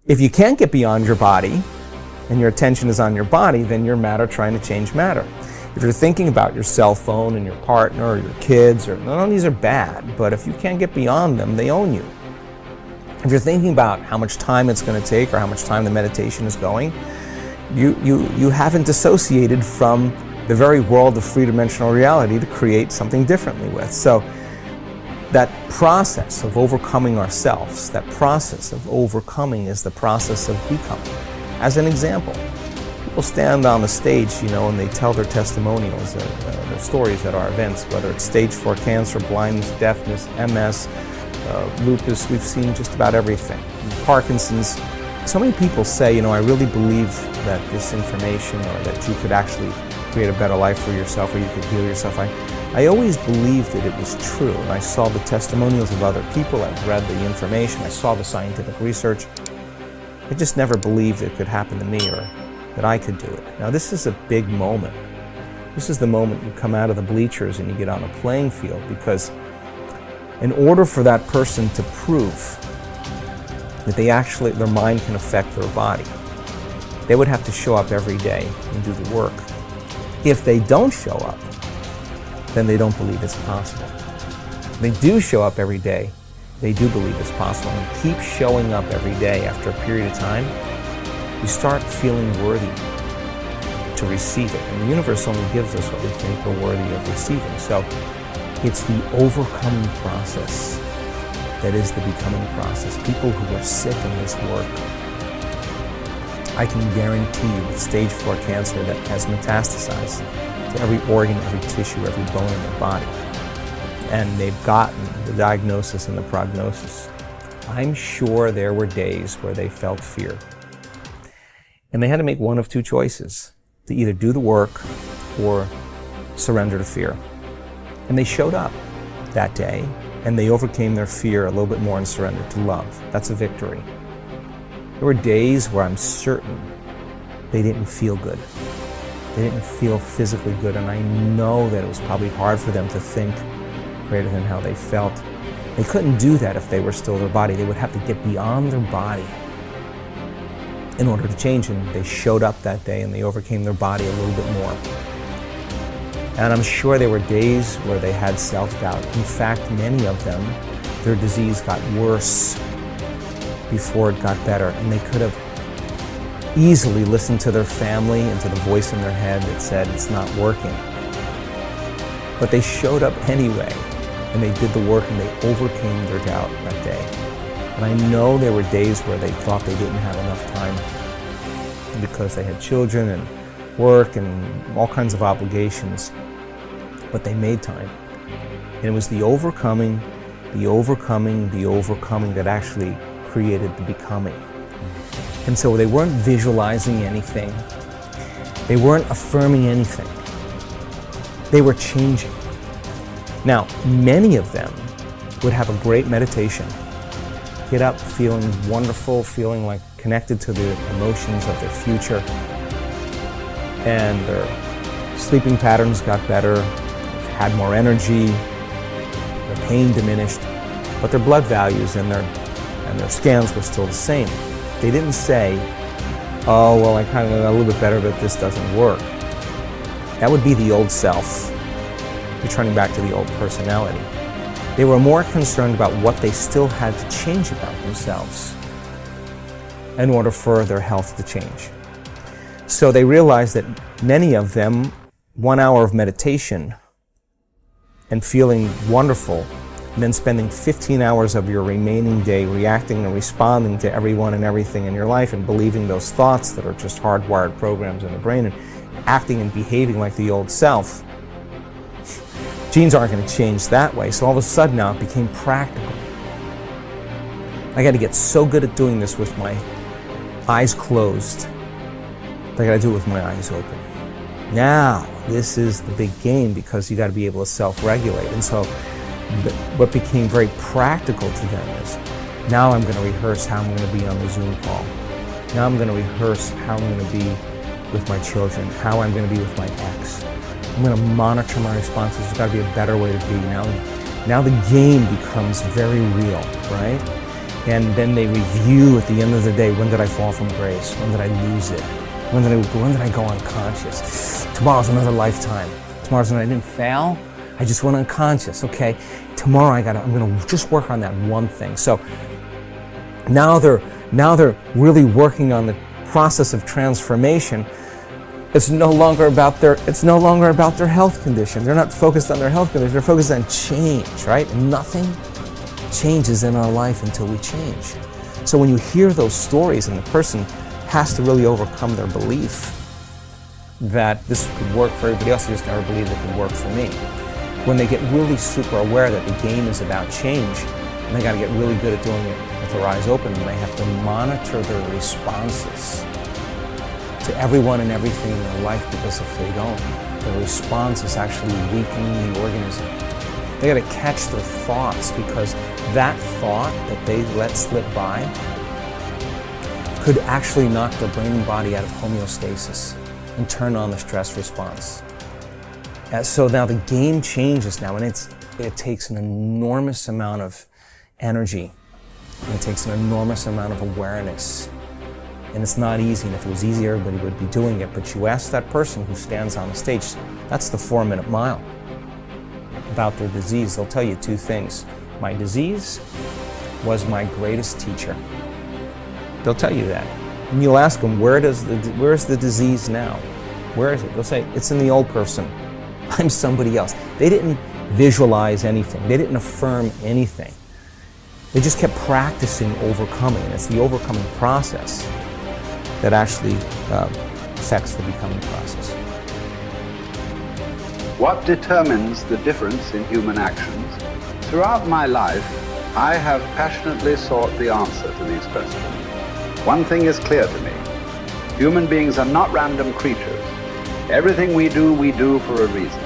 If you can't get beyond your body, and your attention is on your body, then you're matter trying to change matter. If you're thinking about your cell phone and your partner or your kids, or none of these are bad, but if you can't get beyond them, they own you. If you're thinking about how much time it's going to take or how much time the meditation is going, you haven't dissociated from the very world of three-dimensional reality to create something differently with. So that process of overcoming ourselves, that process of overcoming is the process of becoming. As an example, people stand on the stage, and they tell their testimonials, their stories at our events, whether it's stage 4 cancer, blindness, deafness, MS, lupus, we've seen just about everything. Parkinson's. So many people say, I really believe that this information, or that you could actually create a better life for yourself, or you could heal yourself. I always believed that it was true, and I saw the testimonials of other people, I've read the information, I saw the scientific research. I just never believed it could happen to me, or that I could do it. Now this is a big moment. This is the moment you come out of the bleachers and you get on a playing field, because in order for that person to prove that their mind can affect their body, they would have to show up every day and do the work. If they don't show up, then they don't believe it's possible. If they do show up every day, they do believe it's possible. And you keep showing up every day after a period of time, you start feeling worthy to receive it. And the universe only gives us what we think we're worthy of receiving. So it's the overcoming process that is the becoming process. People who are sick in this work, I can guarantee you with stage 4 cancer that has metastasized to every organ, every tissue, every bone in their body, and they've gotten the diagnosis and the prognosis, I'm sure there were days where they felt fear. And they had to make one of two choices, to either do the work or surrender to fear. And they showed up that day, and they overcame their fear a little bit more and surrendered to love. That's a victory. There were days where I'm certain they didn't feel good. They didn't feel physically good, and I know that it was probably hard for them to think greater than how they felt. They couldn't do that if they were still their body. They would have to get beyond their body in order to change, and they showed up that day and they overcame their body a little bit more. And I'm sure there were days where they had self-doubt. In fact, many of them, their disease got worse before it got better, and they could have easily listened to their family and to the voice in their head that said it's not working. But they showed up anyway, and they did the work, and they overcame their doubt that day. And I know there were days where they thought they didn't have enough time because they had children and work and all kinds of obligations, but they made time. And it was the overcoming that actually created the becoming. And so they weren't visualizing anything. They weren't affirming anything. They were changing. Now, many of them would have a great meditation, get up feeling wonderful, feeling like connected to the emotions of their future, and their sleeping patterns got better, had more energy, their pain diminished, but their blood values and their scans were still the same. They didn't say, oh, well, I kind of got a little bit better, but this doesn't work. That would be the old self, returning back to the old personality. They were more concerned about what they still had to change about themselves in order for their health to change. So they realized that many of them, 1 hour of meditation and feeling wonderful, and then spending 15 hours of your remaining day reacting and responding to everyone and everything in your life and believing those thoughts that are just hardwired programs in the brain and acting and behaving like the old self. Genes aren't going to change that way, so all of a sudden now it became practical. I got to get so good at doing this with my eyes closed. I got to do it with my eyes open. Now, this is the big game, because you got to be able to self-regulate. And so what became very practical to them is, now I'm going to rehearse how I'm going to be on the Zoom call. Now I'm going to rehearse how I'm going to be with my children, how I'm going to be with my ex. I'm going to monitor my responses. There's got to be a better way to be. Now the game becomes very real, right? And then they review at the end of the day, when did I fall from grace? When did I lose it? When did I go unconscious? Tomorrow's another lifetime. Tomorrow's when I didn't fail, I just went unconscious. Okay, tomorrow I'm gonna just work on that one thing. So now they're really working on the process of transformation. It's no longer about their health condition. They're not focused on their health condition. They're focused on change, right? And nothing changes in our life until we change. So when you hear those stories and the person has to really overcome their belief that this could work for everybody else, they just never believed it could work for me. When they get really super aware that the game is about change, and they got to get really good at doing it with their eyes open, and they have to monitor their responses to everyone and everything in their life, because if they don't, the response is actually weakening the organism. They got to catch their thoughts, because that thought that they let slip by could actually knock their brain and body out of homeostasis and turn on the stress response. So now the game changes now, and it takes an enormous amount of energy, and it takes an enormous amount of awareness. And it's not easy, and if it was easy, everybody would be doing it. But you ask that person who stands on the stage, that's the 4-minute mile, about their disease. They'll tell you two things. My disease was my greatest teacher. They'll tell you that. And you'll ask them, where's the disease now? Where is it? They'll say, it's in the old person. I'm somebody else. They didn't visualize anything. They didn't affirm anything. They just kept practicing overcoming. And it's the overcoming process that actually affects the becoming process. What determines the difference in human actions? Throughout my life, I have passionately sought the answer to these questions. One thing is clear to me. Human beings are not random creatures. Everything we do for a reason.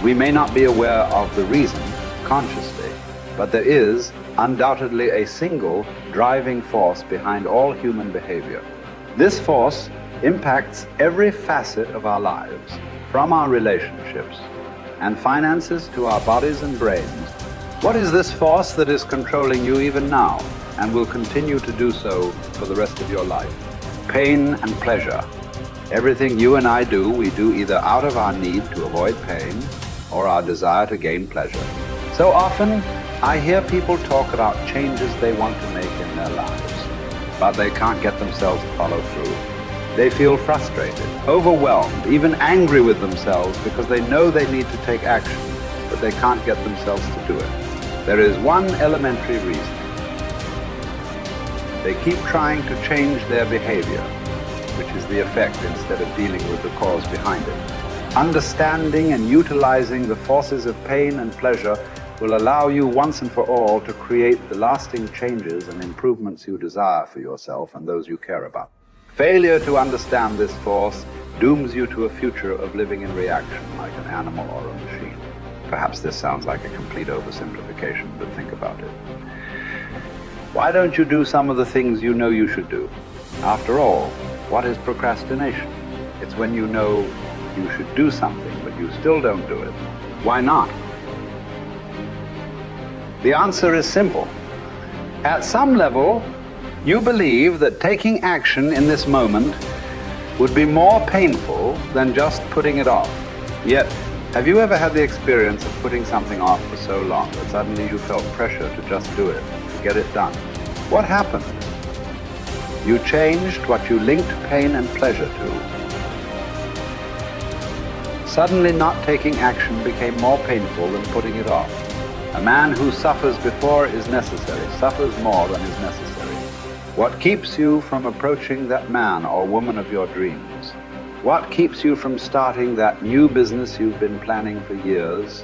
We may not be aware of the reason consciously, but there is undoubtedly a single driving force behind all human behavior. This force impacts every facet of our lives, from our relationships and finances to our bodies and brains. What is this force that is controlling you even now and will continue to do so for the rest of your life? Pain and pleasure. Everything you and I do, we do either out of our need to avoid pain or our desire to gain pleasure. So often, I hear people talk about changes they want to make in their lives, but they can't get themselves to follow through. They feel frustrated, overwhelmed, even angry with themselves because they know they need to take action, but they can't get themselves to do it. There is one elementary reason. They keep trying to change their behavior, which is the effect instead of dealing with the cause behind it. Understanding and utilizing the forces of pain and pleasure will allow you once and for all to create the lasting changes and improvements you desire for yourself and those you care about. Failure to understand this force dooms you to a future of living in reaction like an animal or a machine. Perhaps this sounds like a complete oversimplification, but think about it. Why don't you do some of the things you know you should do? After all, what is procrastination? It's when you know you should do something, but you still don't do it. Why not? The answer is simple. At some level, you believe that taking action in this moment would be more painful than just putting it off. Yet, have you ever had the experience of putting something off for so long that suddenly you felt pressure to just do it, to get it done? What happened? You changed what you linked pain and pleasure to. Suddenly not taking action became more painful than putting it off. A man who suffers before is necessary, suffers more than is necessary. What keeps you from approaching that man or woman of your dreams? What keeps you from starting that new business you've been planning for years?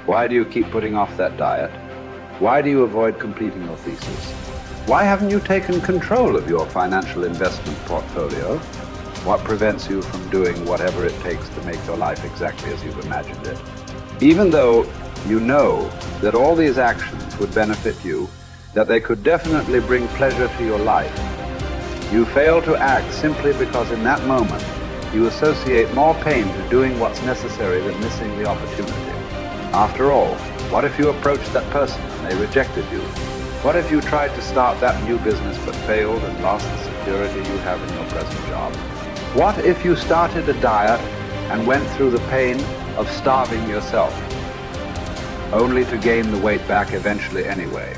Why do you keep putting off that diet? Why do you avoid completing your thesis? Why haven't you taken control of your financial investment portfolio? What prevents you from doing whatever it takes to make your life exactly as you've imagined it? Even though you know that all these actions would benefit you, that they could definitely bring pleasure to your life, you fail to act simply because in that moment you associate more pain to doing what's necessary than missing the opportunity. After all, what if you approached that person and they rejected you? What if you tried to start that new business but failed and lost the security you have in your present job? What if you started a diet and went through the pain of starving yourself, only to gain the weight back eventually anyway?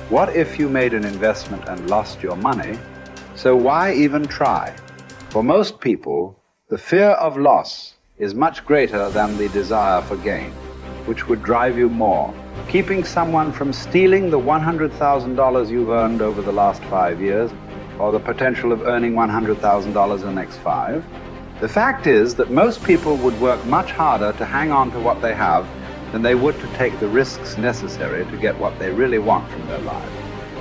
What if you made an investment and lost your money? So why even try? For most people, the fear of loss is much greater than the desire for gain, which would drive you more. Keeping someone from stealing the $100,000 you've earned over the last 5 years, or the potential of earning $100,000 in the next 5. The fact is that most people would work much harder to hang on to what they have than they would to take the risks necessary to get what they really want from their lives.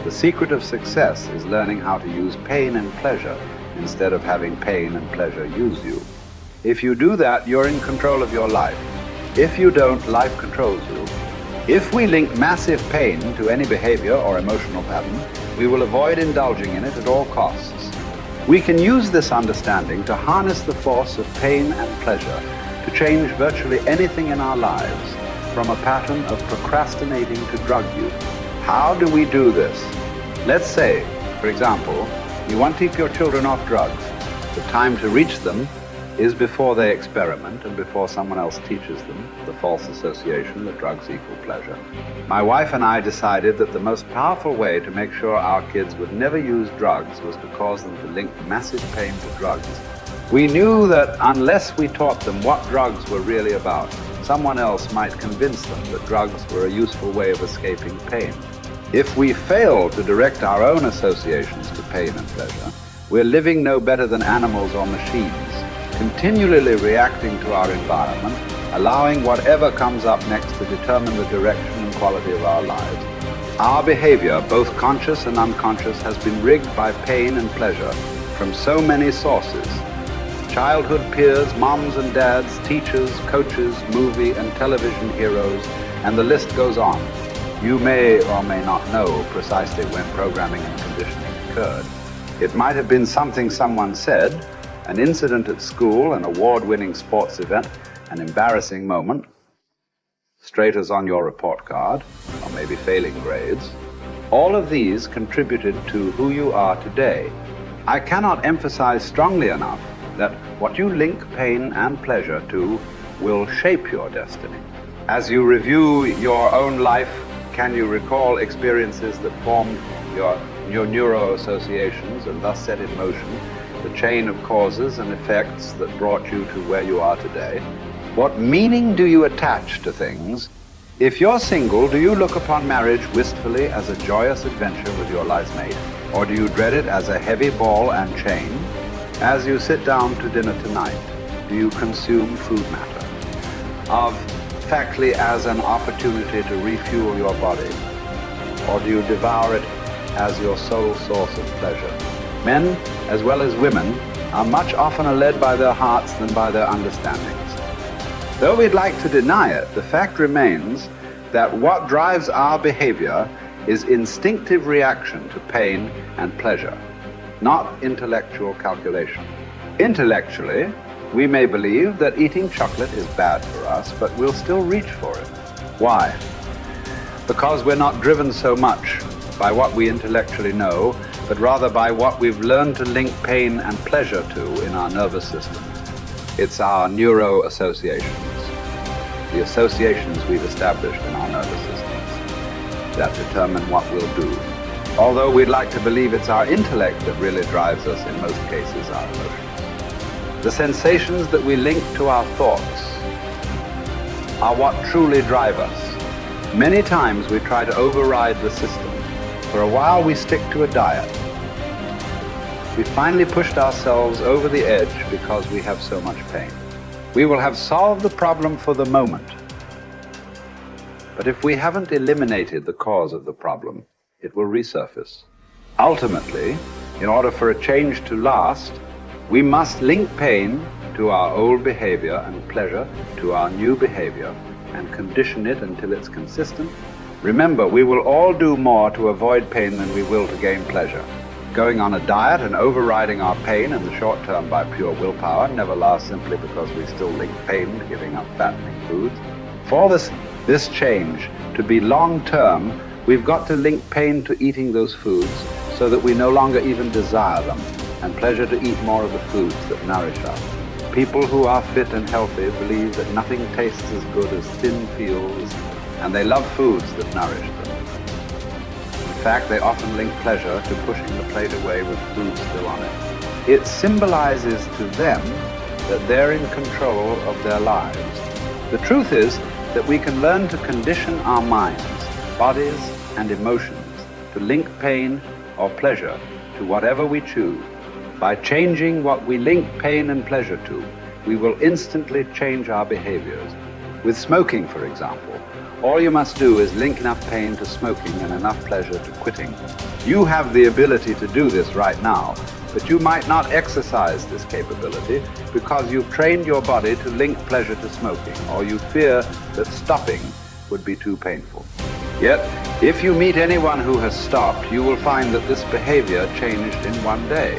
The secret of success is learning how to use pain and pleasure instead of having pain and pleasure use you. If you do that, you're in control of your life. If you don't, life controls you. If we link massive pain to any behavior or emotional pattern, we will avoid indulging in it at all costs. We can use this understanding to harness the force of pain and pleasure to change virtually anything in our lives, from a pattern of procrastinating to drug use. How do we do this? Let's say, for example, you want to keep your children off drugs. The time to reach them is before they experiment and before someone else teaches them the false association that drugs equal pleasure. My wife and I decided that the most powerful way to make sure our kids would never use drugs was to cause them to link massive pain to drugs. We knew that unless we taught them what drugs were really about, someone else might convince them that drugs were a useful way of escaping pain. If we fail to direct our own associations to pain and pleasure, we're living no better than animals or machines, continually reacting to our environment, allowing whatever comes up next to determine the direction and quality of our lives. Our behavior, both conscious and unconscious, has been rigged by pain and pleasure from so many sources. Childhood peers, moms and dads, teachers, coaches, movie and television heroes, and the list goes on. You may or may not know precisely when programming and conditioning occurred. It might have been something someone said, an incident at school, an award-winning sports event, an embarrassing moment, straight as on your report card, or maybe failing grades. All of these contributed to who you are today. I cannot emphasize strongly enough that what you link pain and pleasure to will shape your destiny. As you review your own life, can you recall experiences that formed your neuro-associations and thus set in motion the chain of causes and effects that brought you to where you are today? What meaning do you attach to things? If you're single, do you look upon marriage wistfully as a joyous adventure with your life mate? Or do you dread it as a heavy ball and chain? As you sit down to dinner tonight, do you consume food matter? Of factly as an opportunity to refuel your body? Or do you devour it as your sole source of pleasure? Men, as well as women, are much oftener led by their hearts than by their understandings. Though we'd like to deny it, the fact remains that what drives our behavior is instinctive reaction to pain and pleasure, not intellectual calculation. Intellectually, we may believe that eating chocolate is bad for us, but we'll still reach for it. Why? Because we're not driven so much by what we intellectually know, but rather by what we've learned to link pain and pleasure to in our nervous system. It's our neuro-associations, the associations we've established in our nervous systems that determine what we'll do. Although we'd like to believe it's our intellect that really drives us, in most cases our emotions. The sensations that we link to our thoughts are what truly drive us. Many times we try to override the system. For a while we stick to a diet. We finally pushed ourselves over the edge because we have so much pain. We will have solved the problem for the moment. But if we haven't eliminated the cause of the problem, it will resurface. Ultimately, in order for a change to last, we must link pain to our old behavior and pleasure to our new behavior and condition it until it's consistent. Remember, we will all do more to avoid pain than we will to gain pleasure. Going on a diet and overriding our pain in the short term by pure willpower never lasts simply because we still link pain to giving up fattening foods. For this change to be long-term, We've got to link pain to eating those foods so that we no longer even desire them, and pleasure to eat more of the foods that nourish us. People who are fit and healthy believe that nothing tastes as good as thin fields, and they love foods that nourish them. In fact, they often link pleasure to pushing the plate away with food still on it. It symbolizes to them that they're in control of their lives. The truth is that we can learn to condition our minds, bodies, and emotions to link pain or pleasure to whatever we choose. By changing what we link pain and pleasure to, we will instantly change our behaviors. With smoking, for example, all you must do is link enough pain to smoking and enough pleasure to quitting. You have the ability to do this right now, but you might not exercise this capability because you've trained your body to link pleasure to smoking, or you fear that stopping would be too painful. Yet, if you meet anyone who has stopped, you will find that this behavior changed in one day.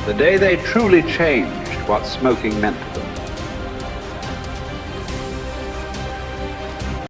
The day they truly changed what smoking meant to them,